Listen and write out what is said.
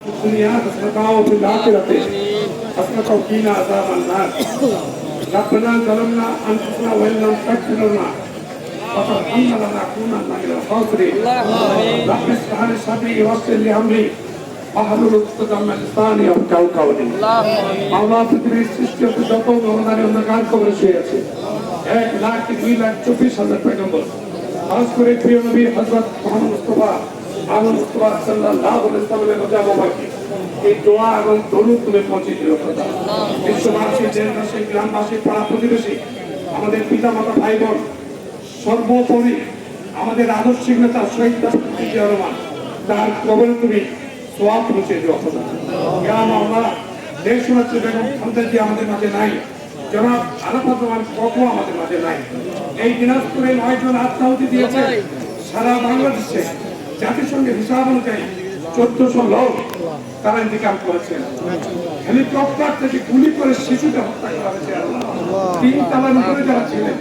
الدنيا حسنة وفي الآخرة حسنة وقنا عذاب النار ربنا ظلمنا أنفسنا وإن لم تغفر لنا وترحمنا لنكونن من الخاسرين رب اشرح لي صدري ويسر لي أمري واحلل عقدة من لساني يفقهوا قولي আল্লাহ পৃথিবীর সৃষ্টি হতে যত মহামারী অন্ধকার কবরে শুয়ে আছে 1,02,24,000 পয়গম্বর খাস করে প্রিয় নবী হযরত মুহাম্মদ মুস্তাফা মুস্তাফা সাল্লাল্লাহু আলাইহি ওয়াসাল্লামের রোজা মোবারকে এই দোয়া এবং দরুদ তুমি পৌঁছে দিও খোদা বিশ্ববাসী দেশবাসী গ্রামবাসী পাড়া প্রতিবেশী আমাদের পিতামাতা ভাই বোন সর্বোপরি আমাদের আদর্শিক নেতা শহীদ রাষ্ট্রপতি জিয়া রহমান তার কবরে তুমি সওয়াব পৌঁছে দিও খোদা ইয়া মাওলা দেশ নেত্রী বেগম খালেদা জিয়া আমাদের মাঝে নাই জনাব আরাফাত রহমান কখনো আমাদের মাঝে নাই এই দিনাজপুরে 9 জন আত্মাহুতি দিয়েছে সারা বাংলাদেশে জাতিসংঘের হিসাব অনুযায়ী 1400 লোক তারা ইন্তিকাল করেছেন হেলিকপ্টার থেকে গুলি করে শিশুদের হত্যা করা হয়েছে 3 তলার উপরে যারা ছিলেন